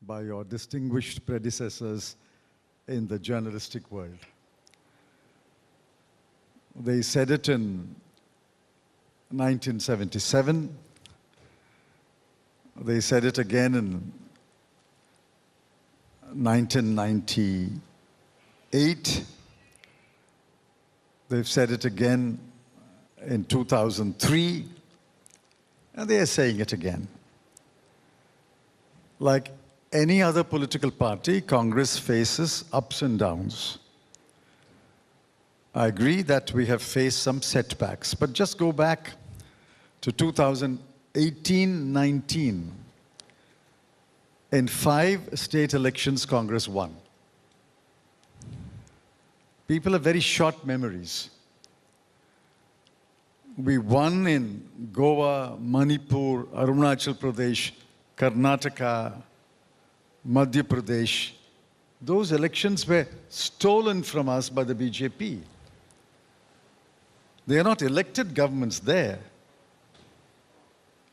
by your distinguished predecessors in the journalistic world. They said it in 1977. They said it again in 1998. They've said it again in 2003. And they are saying it again. Like any other political party, Congress faces ups and downs. I agree that we have faced some setbacks, but just go back to 2018-19. In 5 state elections, Congress won. People have very short memories. We won in Goa, Manipur, Arunachal Pradesh, Karnataka, Madhya Pradesh. Those elections were stolen from us by the BJP. They are not elected governments there.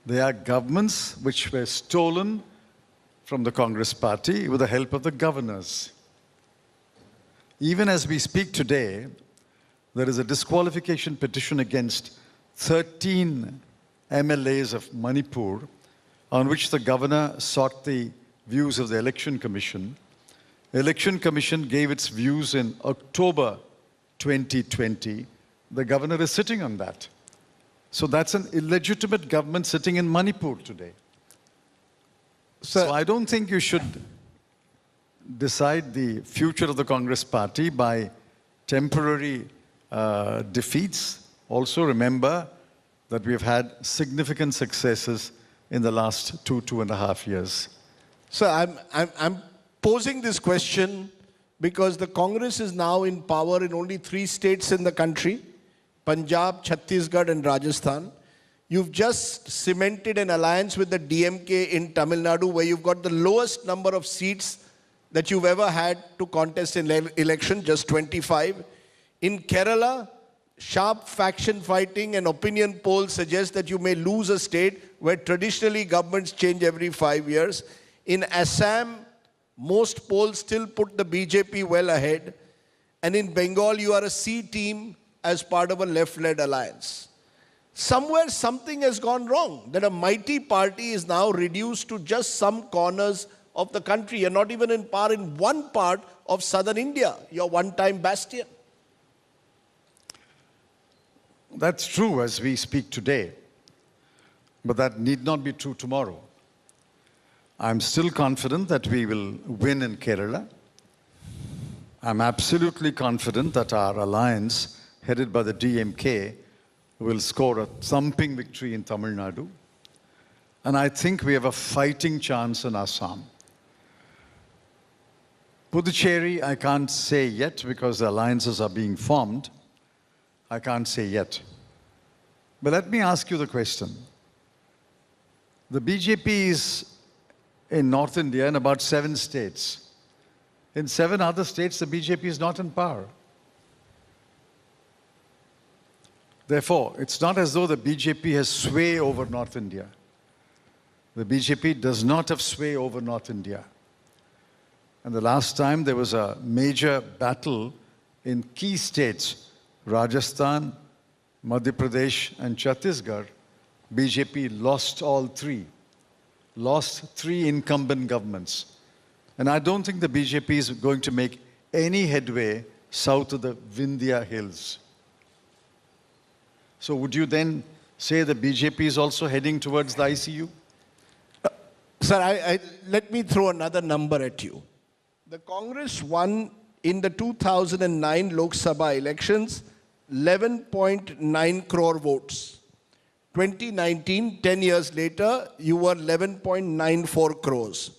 They are governments which were stolen from the Congress party with the help of the governors. Even as we speak today, there is a disqualification petition against 13 MLAs of Manipur, on which the governor sought the views of the Election Commission. The Election Commission gave its views in October 2020. The governor is sitting on that. So that's an illegitimate government sitting in Manipur today. So I don't think you should decide the future of the Congress party by temporary defeats. Also remember that we've had significant successes in the last 2.5 years. So I'm posing this question because the Congress is now in power in only 3 states in the country, Punjab, Chhattisgarh and Rajasthan. You've just cemented an alliance with the DMK in Tamil Nadu, where you've got the lowest number of seats that you've ever had to contest in election, just 25. In Kerala, sharp faction fighting and opinion polls suggest that you may lose a state where traditionally governments change every 5 years. In Assam, most polls still put the BJP well ahead. And in Bengal, you are a C team as part of a left-led alliance. Somewhere something has gone wrong, that a mighty party is now reduced to just some corners of the country. You're not even in power in one part of southern India, your one-time bastion. That's true as we speak today, but that need not be true tomorrow. I'm still confident that we will win in Kerala. I'm absolutely confident that our alliance, headed by the DMK, will score a thumping victory in Tamil Nadu. And I think we have a fighting chance in Assam. Puducherry, I can't say yet because the alliances are being formed. I can't say yet. But let me ask you the question. The BJP is in North India in about 7 states. In 7 other states, the BJP is not in power. Therefore, it's not as though the BJP has sway over North India. The BJP does not have sway over North India. And the last time there was a major battle in key states, Rajasthan, Madhya Pradesh and Chhattisgarh, BJP lost all 3. Lost 3 incumbent governments. And I don't think the BJP is going to make any headway south of the Vindhya Hills. So would you then say the BJP is also heading towards the ICU? Sir, let me throw another number at you. The Congress won in the 2009 Lok Sabha elections 11.9 crore votes. 2019, 10 years later, you were 11.94 crores.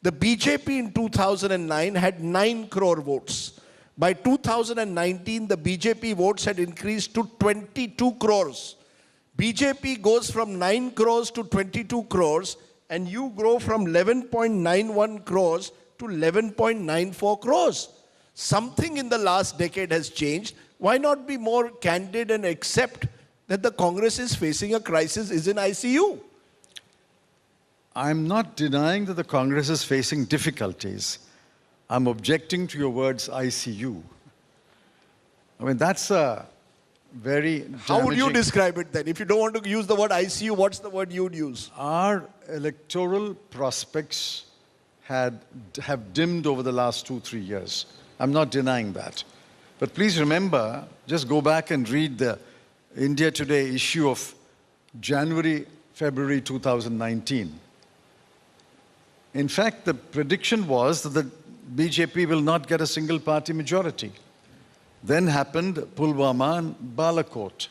The BJP in 2009 had 9 crore votes. By 2019, the BJP votes had increased to 22 crores. BJP goes from 9 crores to 22 crores, and you grow from 11.91 crores to 11.94 crores. Something in the last decade has changed. Why not be more candid and accept that the Congress is facing a crisis, is in ICU? I'm not denying that the Congress is facing difficulties. I'm objecting to your words ICU. I mean, that's a very How would you damaging- describe it then? If you don't want to use the word ICU, what's the word you'd use? Our electoral prospects have dimmed over the last 2-3 years. I'm not denying that. But please remember, just go back and read the India Today issue of February 2019. In fact, the prediction was that the BJP will not get a single party majority. Then happened Pulwama and Balakot.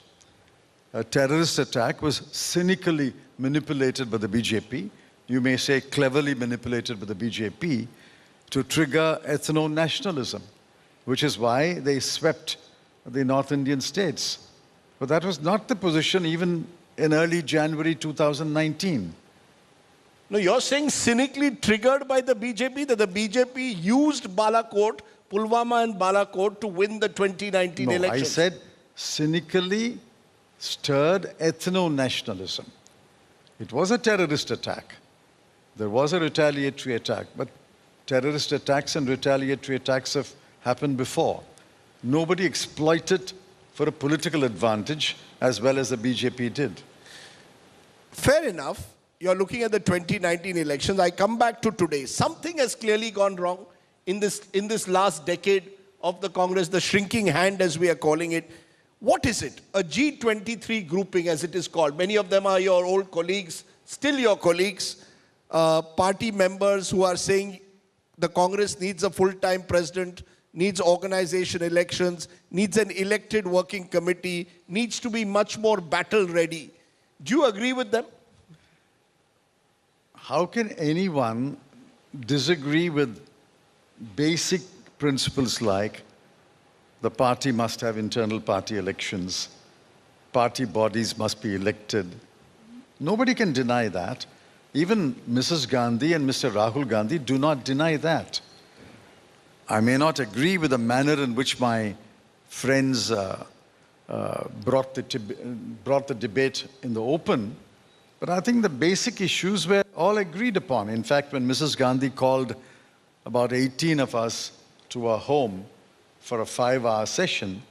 A terrorist attack was cynically manipulated by the BJP, you may say cleverly manipulated by the BJP, to trigger ethno-nationalism, which is why they swept the North Indian states. But that was not the position even in early January 2019. No, you're saying cynically triggered by the BJP, that the BJP used Balakot, Pulwama and Balakot to win the 2019 No, elections. I said cynically stirred ethno-nationalism. It was a terrorist attack. There was a retaliatory attack, but terrorist attacks and retaliatory attacks have happened before. Nobody exploited for a political advantage as well as the BJP did. Fair enough. You're looking at the 2019 elections. I come back to today. Something has clearly gone wrong in this last decade of the Congress, the shrinking hand as we are calling it. What is it? A G23 grouping as it is called. Many of them are your old colleagues, still your colleagues, party members who are saying the Congress needs a full-time president, needs organization elections, needs an elected working committee, needs to be much more battle ready. Do you agree with them? How can anyone disagree with basic principles like the party must have internal party elections, party bodies must be elected? Nobody can deny that. Even Mrs. Gandhi and Mr. Rahul Gandhi do not deny that. I may not agree with the manner in which my friends brought the debate in the open, but I think the basic issues were all agreed upon. In fact, when Mrs. Gandhi called about 18 of us to her home for a 5-hour session,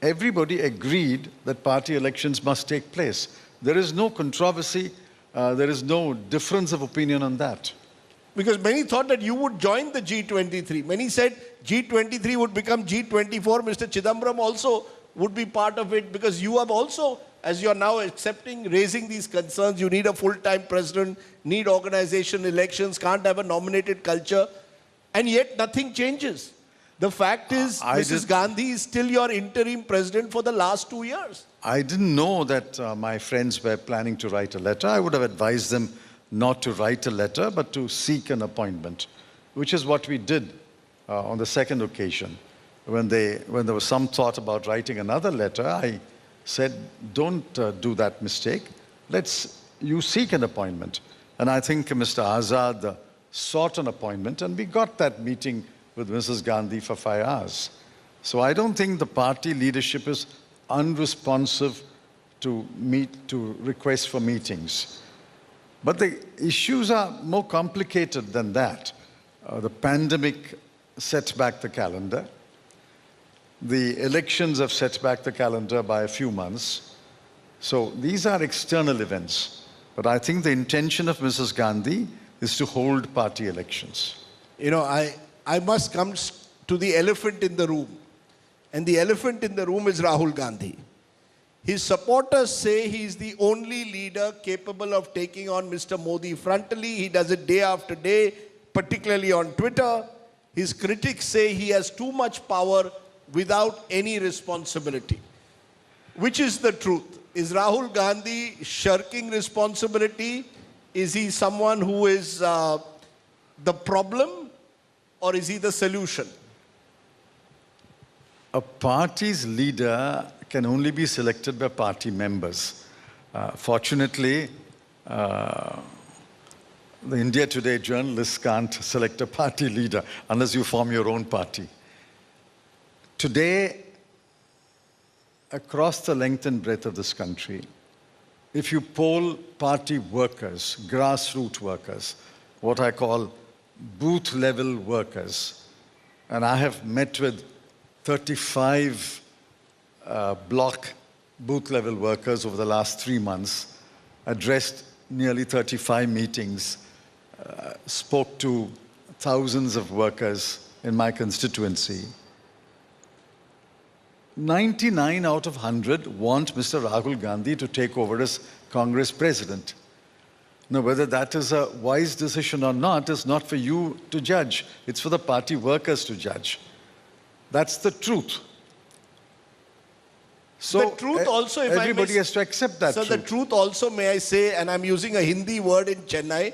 everybody agreed that party elections must take place. There is no controversy, there is no difference of opinion on that. Because many thought that you would join the G23. Many said G23 would become G24. Mr. Chidambaram also would be part of it because you have also, as you are now accepting, raising these concerns, you need a full-time president, need organization elections, can't have a nominated culture, and yet nothing changes. The fact is, Mrs. Gandhi is still your interim president for the last 2 years. I didn't know that my friends were planning to write a letter. I would have advised them not to write a letter, but to seek an appointment, which is what we did on the second occasion. When there was some thought about writing another letter, I said, don't do that mistake. You seek an appointment. And I think Mr. Azad sought an appointment, and we got that meeting with Mrs. Gandhi for 5 hours. So I don't think the party leadership is unresponsive to requests for meetings. But the issues are more complicated than that. The pandemic set back the calendar. The elections have set back the calendar by a few months. So these are external events. But I think the intention of Mrs. Gandhi is to hold party elections. You know, I must come to the elephant in the room. And the elephant in the room is Rahul Gandhi. His supporters say he is the only leader capable of taking on Mr. Modi frontally. He does it day after day, particularly on Twitter. His critics say he has too much power without any responsibility. Which is the truth? Is Rahul Gandhi shirking responsibility? Is he someone who is the problem, or is he the solution? A party's leader can only be selected by party members. Fortunately, the India Today journalists can't select a party leader unless you form your own party. Today, across the length and breadth of this country, if you poll party workers, grassroots workers, what I call booth level workers, and I have met with 35 block booth level workers over the last 3 months, addressed nearly 35 meetings, spoke to thousands of workers in my constituency. 99 out of 100 want Mr. Rahul Gandhi to take over as Congress president. Now, whether that is a wise decision or not is not for you to judge. It's for the party workers to judge. That's the truth. So the truth also, if everybody I may, has to accept that so truth. the truth also, may I say, and I'm using a Hindi word in Chennai,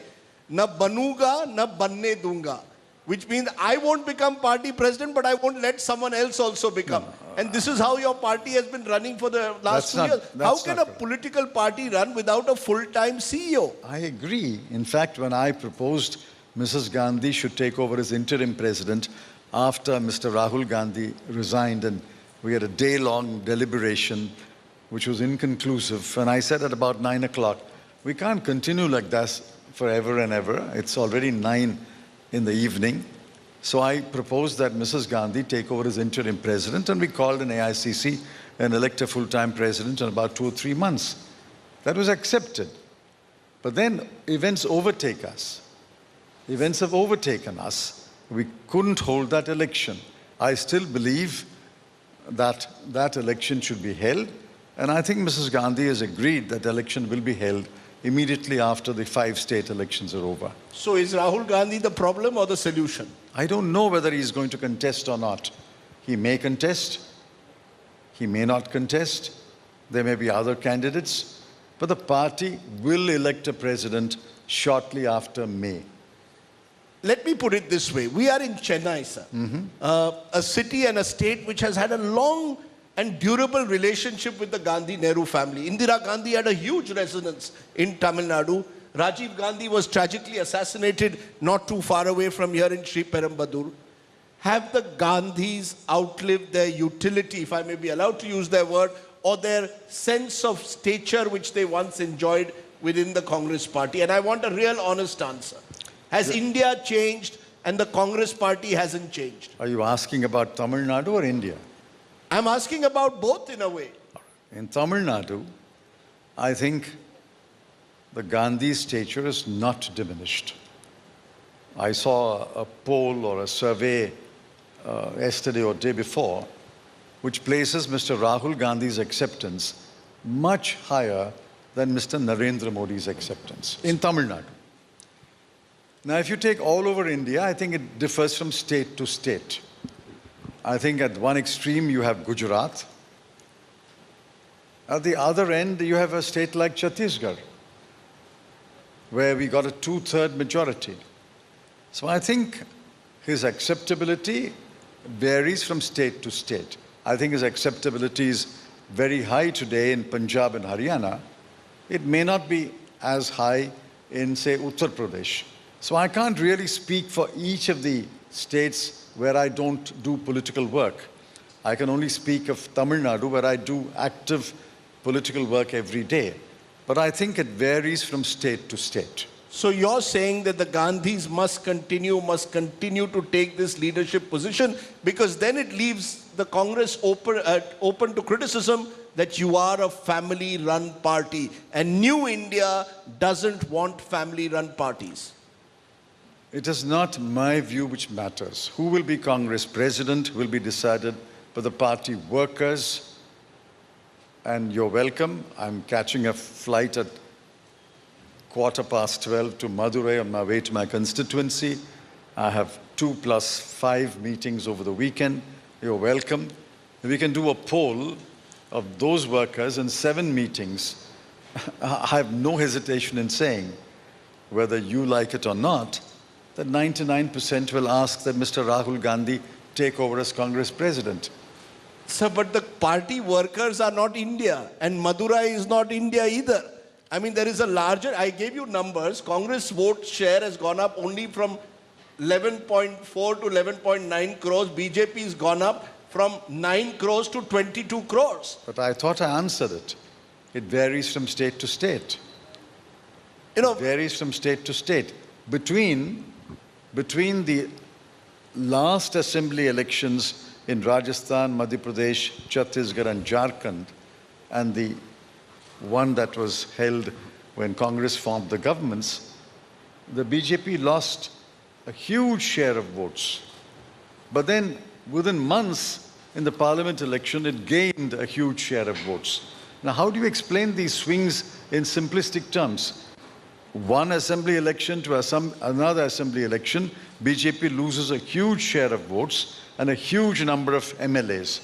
na banuga, na banne dunga. Which means I won't become party president, but I won't let someone else also become. And this is how your party has been running for the last 2 years. How can a political party run without a full-time CEO? I agree. In fact, when I proposed Mrs. Gandhi should take over as interim president after Mr. Rahul Gandhi resigned, and we had a day-long deliberation which was inconclusive, and I said at about 9 o'clock, we can't continue like this forever and ever. It's already 9 in the evening. So I proposed that Mrs. Gandhi take over as interim president, and we called an AICC and elect a full-time president in about 2 or 3 months. That was accepted. But then events overtake us. Events have overtaken us. We couldn't hold that election. I still believe that that election should be held, and I think Mrs. Gandhi has agreed that the election will be held immediately after the 5 state elections are over. So is Rahul Gandhi the problem or the solution? I don't know whether he's going to contest or not. He may contest, he may not contest, there may be other candidates, but the party will elect a president shortly after May. Let me put it this way. We are in Chennai, sir. A city and a state which has had a long and durable relationship with the Gandhi-Nehru family. Indira Gandhi had a huge resonance in Tamil Nadu. Rajiv Gandhi was tragically assassinated not too far away from here in Sri Perumbadur. Have the Gandhis outlived their utility, if I may be allowed to use their word, or their sense of stature which they once enjoyed within the Congress party? And I want a real honest answer. Has India changed and the Congress party hasn't changed? Are you asking about Tamil Nadu or India? I'm asking about both in a way. In Tamil Nadu, I think the Gandhi stature is not diminished. I saw a poll or a survey yesterday or day before, which places Mr. Rahul Gandhi's acceptance much higher than Mr. Narendra Modi's acceptance in Tamil Nadu. Now, if you take all over India, I think it differs from state to state. I think at one extreme you have Gujarat. At the other end, you have a state like Chhattisgarh, where we got a 2/3 majority. So I think his acceptability varies from state to state. I think his acceptability is very high today in Punjab and Haryana. It may not be as high in, say, Uttar Pradesh. So I can't really speak for each of the states where I don't do political work. I can only speak of Tamil Nadu, where I do active political work every day. But I think it varies from state to state. So you're saying that the Gandhis must continue to take this leadership position, because then it leaves the Congress open to criticism that you are a family-run party, and New India doesn't want family-run parties. It is not my view which matters. Who will be Congress president will be decided by the party workers. And you're welcome. I'm catching a flight at 12:15 to Madurai on my way to my constituency. I have 2 + 5 meetings over the weekend. You're welcome. We can do a poll of those workers in 7 meetings. I have no hesitation in saying, whether you like it or not, that 99% will ask that Mr. Rahul Gandhi take over as Congress president. Sir, but the party workers are not India, and Madurai is not India either. I mean, there is a larger, I gave you numbers, Congress vote share has gone up only from 11.4 to 11.9 crores. BJP has gone up from 9 crores to 22 crores. But I thought I answered it. It varies from state to state. You know, It varies from state to state. Between the last assembly elections in Rajasthan, Madhya Pradesh, Chhattisgarh and Jharkhand and the one that was held when Congress formed the governments, the BJP lost a huge share of votes. But then within months in the parliament election, it gained a huge share of votes. Now, how do you explain these swings in simplistic terms? One assembly election to another assembly election, BJP loses a huge share of votes and a huge number of MLAs.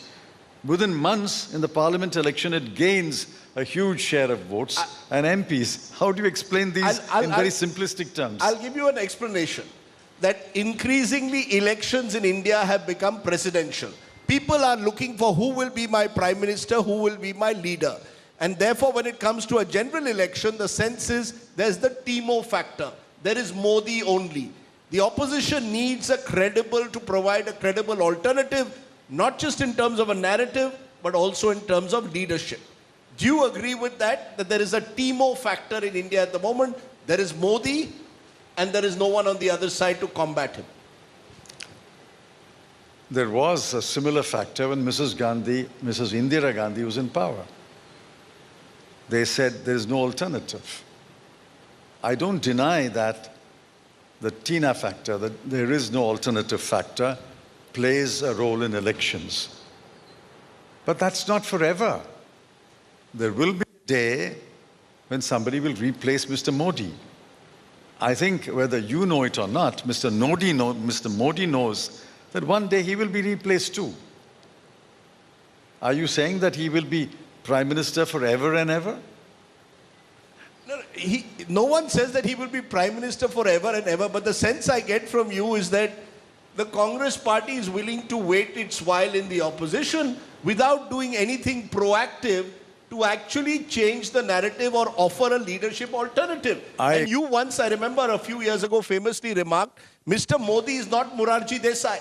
Within months in the parliament election, it gains a huge share of votes and MPs. How do you explain these in very simplistic terms? I'll give you an explanation that increasingly elections in India have become presidential. People are looking for who will be my prime minister, who will be my leader. And therefore, when it comes to a general election, the sense is there's the Timo factor. There is Modi only. The opposition needs to provide a credible alternative, not just in terms of a narrative, but also in terms of leadership. Do you agree with that? That there is a Timo factor in India at the moment? There is Modi, and there is no one on the other side to combat him. There was a similar factor when Mrs. Indira Gandhi was in power. They said there is no alternative. I don't deny that the Tina factor, that there is no alternative factor, plays a role in elections. But that's not forever. There will be a day when somebody will replace Mr. Modi. I think whether you know it or not, Mr. Modi knows that one day he will be replaced too. Are you saying that he will be Prime Minister forever and ever? No one says that he will be Prime Minister forever and ever, but the sense I get from you is that the Congress party is willing to wait its while in the opposition without doing anything proactive to actually change the narrative or offer a leadership alternative. And you once, I remember a few years ago, famously remarked, Mr. Modi is not Morarji Desai.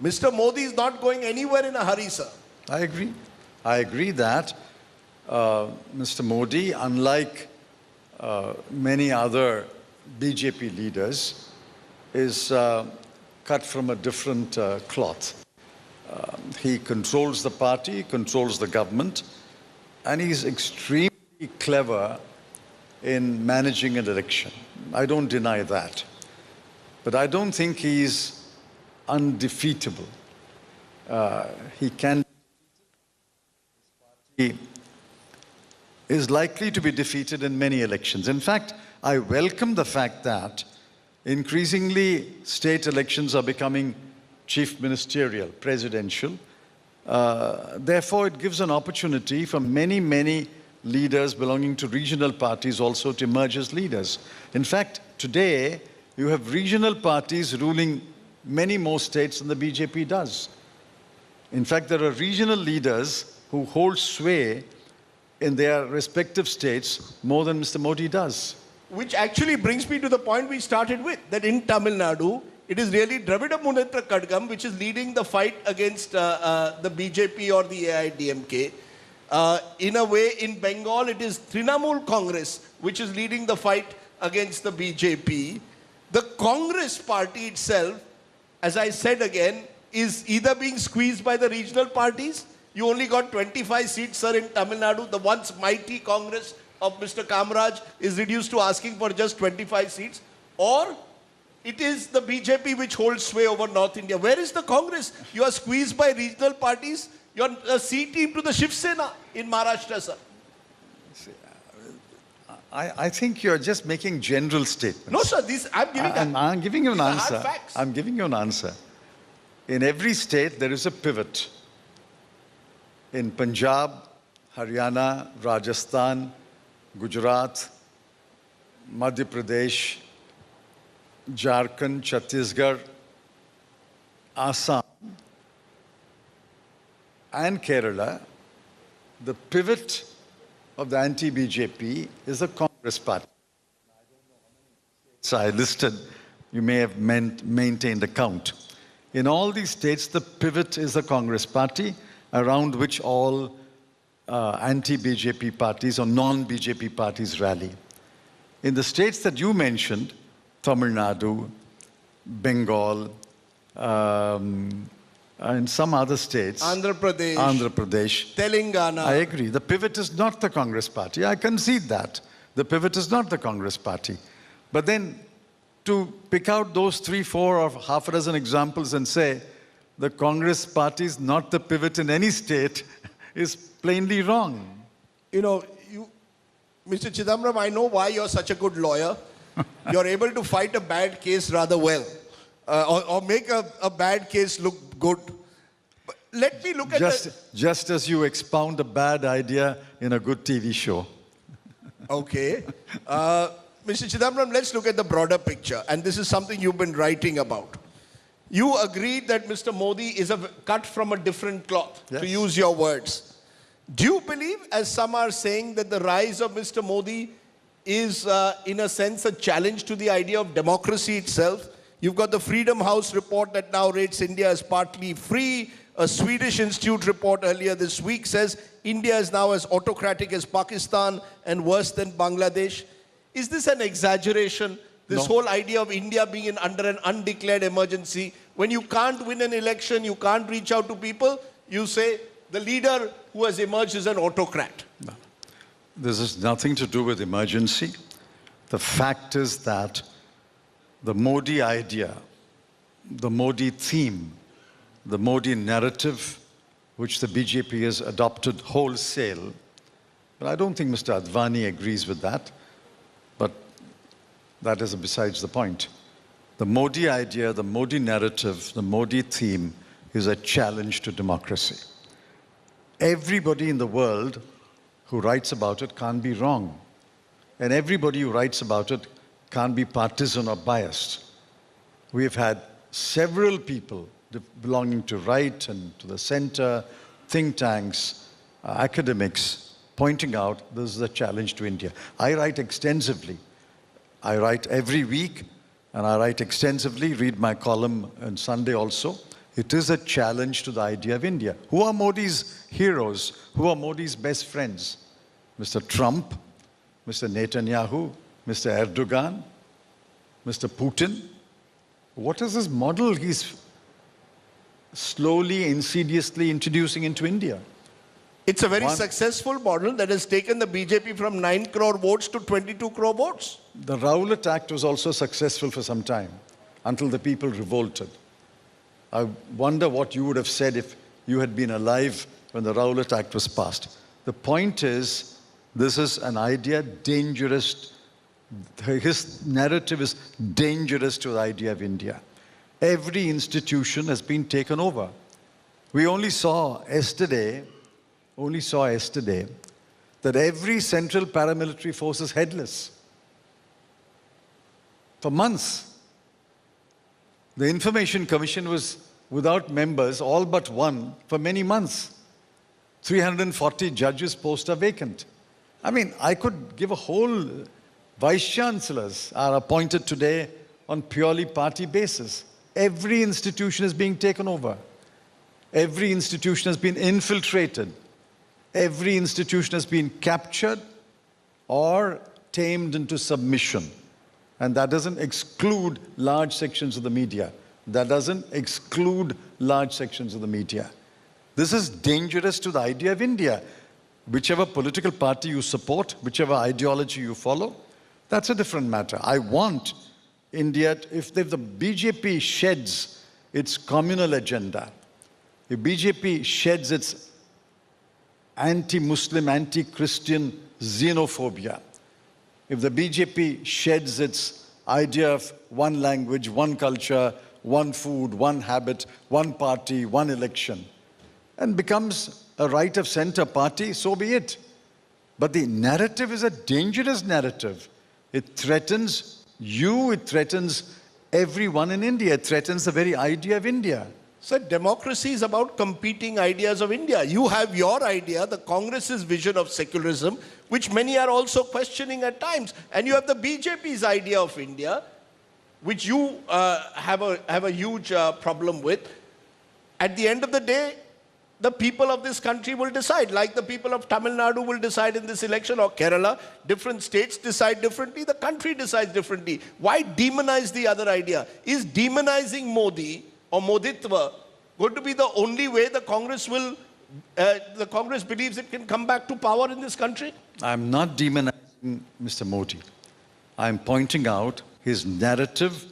Mr. Modi is not going anywhere in a hurry, sir. I agree. I agree that Mr. Modi, unlike many other BJP leaders, is cut from a different cloth. He controls the party, controls the government, and he's extremely clever in managing an election. I don't deny that. But I don't think he's undefeatable. He is likely to be defeated in many elections. In fact, I welcome the fact that increasingly state elections are becoming chief ministerial, presidential. Therefore, it gives an opportunity for many, many leaders belonging to regional parties also to emerge as leaders. In fact, today, you have regional parties ruling many more states than the BJP does. In fact, there are regional leaders who hold sway in their respective states more than Mr. Modi does. Which actually brings me to the point we started with, that in Tamil Nadu, it is really Dravida Munnetra Kadgam which is leading the fight against the BJP or the AIDMK. In a way, in Bengal, it is Trinamool Congress which is leading the fight against the BJP. The Congress party itself, as I said again, is either being squeezed by the regional parties. You only got 25 seats, sir, in Tamil Nadu. The once mighty Congress of Mr. Kamraj is reduced to asking for just 25 seats. Or it is the BJP which holds sway over North India. Where is the Congress? You are squeezed by regional parties. You are a C team to the Shiv Sena in Maharashtra, sir. I think you're just making general statements. No, sir. I'm giving you an answer. Facts. I'm giving you an answer. In every state, there is a pivot. In Punjab, Haryana, Rajasthan, Gujarat, Madhya Pradesh, Jharkhand, Chhattisgarh, Assam, and Kerala, the pivot of the anti-BJP is the Congress party. So I listed, you may have maintained a count. In all these states, the pivot is the Congress party, around which all anti-BJP parties or non-BJP parties rally. In the states that you mentioned, Tamil Nadu, Bengal, and some other states, Andhra Pradesh, Telangana. I agree. The pivot is not the Congress party. I concede that. The pivot is not the Congress party. But then to pick out those 3, 4 or half a dozen examples and say the Congress party is not the pivot in any state is plainly wrong. You know, Mr. Chidambaram, I know why you're such a good lawyer. You're able to fight a bad case rather well, or make a bad case look good. But let me look at just as you expound a bad idea in a good TV show. Okay. Mr. Chidambaram, let's look at the broader picture. And this is something you've been writing about. You agreed that Mr. Modi is cut from a different cloth, yes, to use your words. Do you believe, as some are saying, that the rise of Mr. Modi is, in a sense, a challenge to the idea of democracy itself? You've got the Freedom House report that now rates India as partly free. A Swedish Institute report earlier this week says India is now as autocratic as Pakistan and worse than Bangladesh. Is this an exaggeration? This whole idea of India being under an undeclared emergency, when you can't win an election, you can't reach out to people, you say the leader who has emerged is an autocrat. No. This has nothing to do with emergency. The fact is that the Modi idea, the Modi theme, the Modi narrative, which the BJP has adopted wholesale, but I don't think Mr. Advani agrees with that, but that is besides the point. The Modi idea, the Modi narrative, the Modi theme is a challenge to democracy. Everybody in the world who writes about it can't be wrong. And everybody who writes about it can't be partisan or biased. We've had several people belonging to right and to the center, think tanks, academics, pointing out this is a challenge to India. I write extensively. I write every week, and I write extensively, read my column on Sunday also. It is a challenge to the idea of India. Who are Modi's heroes? Who are Modi's best friends? Mr. Trump, Mr. Netanyahu, Mr. Erdogan, Mr. Putin. What is this model he's slowly, insidiously introducing into India? It's a very successful model that has taken the BJP from 9 crore votes to 22 crore votes. The Rowlatt Act was also successful for some time, until the people revolted. I wonder what you would have said if you had been alive when the Rowlatt Act was passed. The point is, this is an idea dangerous. His narrative is dangerous to the idea of India. Every institution has been taken over. We only saw yesterday that every central paramilitary force is headless. For months, the Information Commission was without members, all but one, for many months. 340 judges' posts are vacant. I mean, I could give a whole vice chancellors are appointed today on purely party basis. Every institution is being taken over. Every institution has been infiltrated. Every institution has been captured or tamed into submission. And that doesn't exclude large sections of the media. That doesn't exclude large sections of the media. This is dangerous to the idea of India. Whichever political party you support, whichever ideology you follow, that's a different matter. I want India, if the BJP sheds its communal agenda, if BJP sheds its anti-Muslim, anti-Christian xenophobia, if the BJP sheds its idea of one language, one culture, one food, one habit, one party, one election, and becomes a right of center party, so be it. But the narrative is a dangerous narrative. It threatens you, it threatens everyone in India, it threatens the very idea of India. So democracy is about competing ideas of India. You have your idea, the Congress's vision of secularism, which many are also questioning at times. And you have the BJP's idea of India, which you have a huge problem with. At the end of the day, the people of this country will decide, like the people of Tamil Nadu will decide in this election, or Kerala. Different states decide differently, the country decides differently. Why demonize the other idea? Is demonizing Modi or Moditva going to be the only way the Congress believes it can come back to power in this country? I'm not demonizing Mr. Modi. I'm pointing out his narrative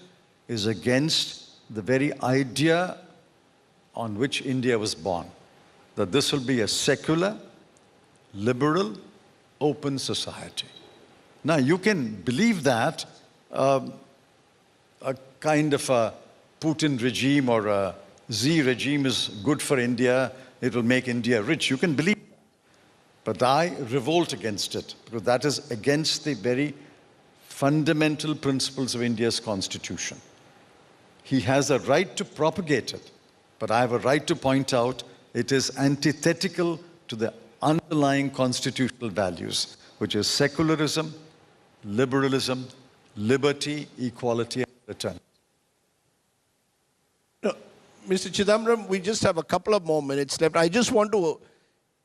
is against the very idea on which India was born, that this will be a secular, liberal, open society. Now, you can believe that a kind of a Putin regime or a Xi regime is good for India, it will make India rich. You can believe that. But I revolt against it, because that is against the very fundamental principles of India's constitution. He has a right to propagate it, but I have a right to point out it is antithetical to the underlying constitutional values, which is secularism, liberalism, liberty, equality, and fraternity. Mr. Chidambaram, we just have a couple of more minutes left. I just want to,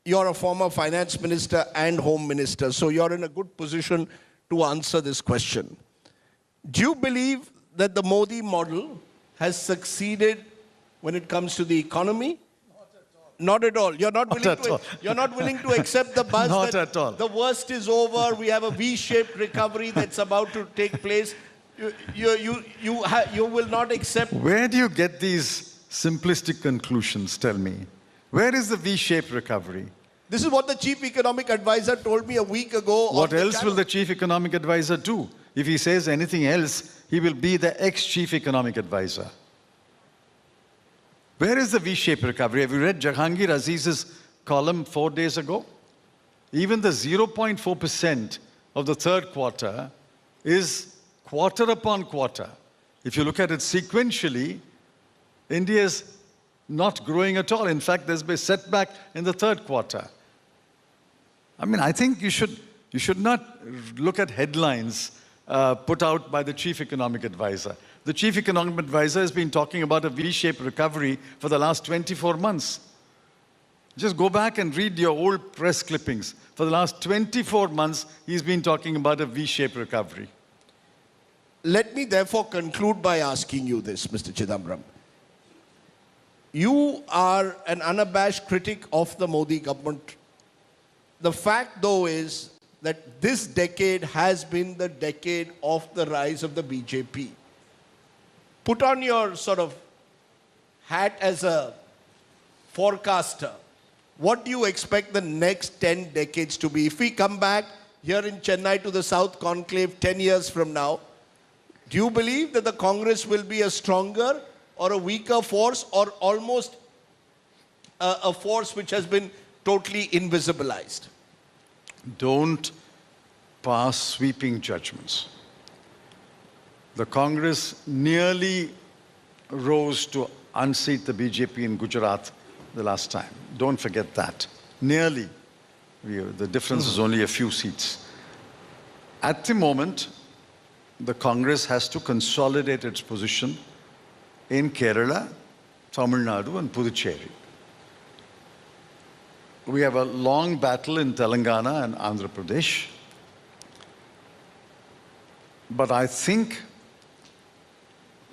you're a former finance minister and home minister, so you're in a good position to answer this question. Do you believe that the Modi model has succeeded when it comes to the economy? Not at all. You're not willing to accept the buzz Not that at all. the worst is over. We have a V-shaped recovery that's about to take place. You will not accept. Where do you get these simplistic conclusions, tell me? Where is the V-shaped recovery? This is what the chief economic advisor told me a week ago. What else will the chief economic advisor do? If he says anything else, he will be the ex-chief economic advisor. Where is the V-shaped recovery? Have you read Jahangir Aziz's column 4 days ago? Even the 0.4% of the third quarter is quarter upon quarter. If you look at it sequentially, India is not growing at all. In fact, there's been a setback in the third quarter. I mean, I think you should not look at headlines put out by the chief economic advisor. The chief economic advisor has been talking about a V-shaped recovery for the last 24 months. Just go back and read your old press clippings. For the last 24 months, he's been talking about a V-shaped recovery. Let me therefore conclude by asking you this, Mr. Chidambaram. You are an unabashed critic of the Modi government. The fact, though, is that this decade has been the decade of the rise of the BJP. Put on your sort of hat as a forecaster. What do you expect the next 10 decades to be? If we come back here in Chennai to the South Conclave 10 years from now, do you believe that the Congress will be a stronger or a weaker force, or almost a force which has been totally invisibilized? Don't pass sweeping judgments. The Congress nearly rose to unseat the BJP in Gujarat the last time. Don't forget that. Nearly. The difference is only a few seats. At the moment, the Congress has to consolidate its position in Kerala, Tamil Nadu, and Puducherry. We have a long battle in Telangana and Andhra Pradesh. But I think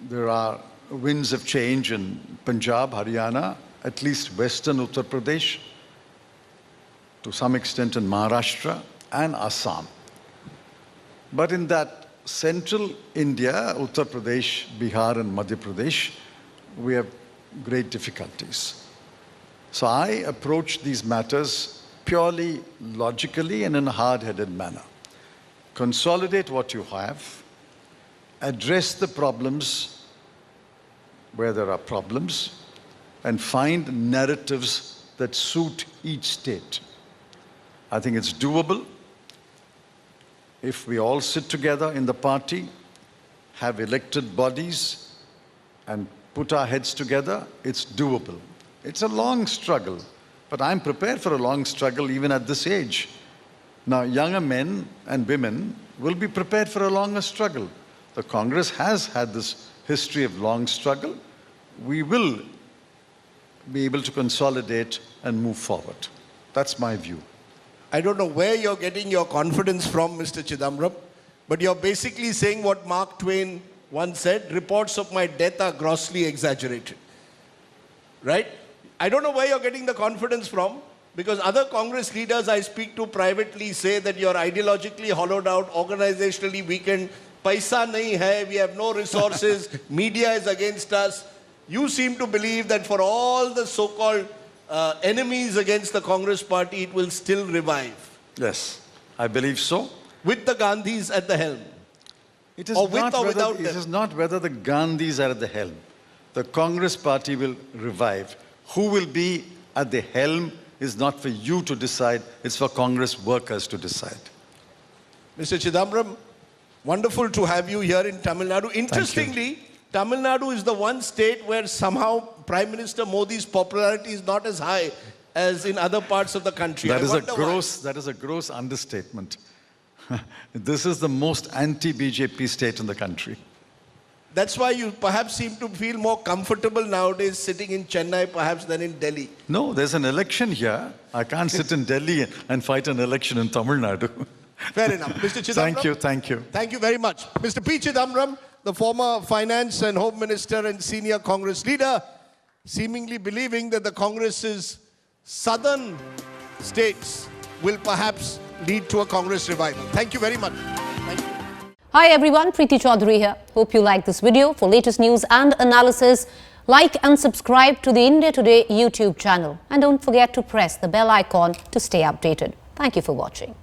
there are winds of change in Punjab, Haryana, at least western Uttar Pradesh, to some extent in Maharashtra and Assam. But in that central India, Uttar Pradesh, Bihar and Madhya Pradesh, we have great difficulties. So I approach these matters purely logically and in a hard-headed manner. Consolidate what you have, address the problems where there are problems, and find narratives that suit each state. I think it's doable. If we all sit together in the party, have elected bodies, and put our heads together, it's doable. It's a long struggle, but I'm prepared for a long struggle even at this age. Now, younger men and women will be prepared for a longer struggle. The Congress has had this history of long struggle. We will be able to consolidate and move forward. That's my view. I don't know where you're getting your confidence from, Mr. Chidambaram, but you're basically saying what Mark Twain once said, reports of my death are grossly exaggerated. Right? I don't know where you're getting the confidence from, because other Congress leaders I speak to privately say that you're ideologically hollowed out, organizationally weakened, paisa nahi hai, we have no resources, media is against us. You seem to believe that for all the so-called enemies against the Congress party, it will still revive. Yes, I believe so. With the Gandhis at the helm. It is, Or with not or whether, without it them. is not whether the Gandhis are at the helm. The Congress party will revive. Who will be at the helm is not for you to decide, it's for Congress workers to decide. Mr. Chidambaram, wonderful to have you here in Tamil Nadu. Interestingly, Tamil Nadu is the one state where somehow Prime Minister Modi's popularity is not as high as in other parts of the country. That I is wonder why. that is a gross understatement. This is the most anti-BJP state in the country. That's why you perhaps seem to feel more comfortable nowadays sitting in Chennai perhaps than in Delhi. No, there's an election here. I can't sit in Delhi and fight an election in Tamil Nadu. Fair enough. Mr. Chidambaram. Thank you. Thank you very much. Mr. P. Chidambaram, the former finance and home minister and senior Congress leader, seemingly believing that the Congress's southern states will perhaps lead to a Congress revival. Thank you very much. Thank you. Hi everyone, Preeti Chaudhary here. Hope you like this video. For latest news and analysis, like and subscribe to the India Today YouTube channel. And don't forget to press the bell icon to stay updated. Thank you for watching.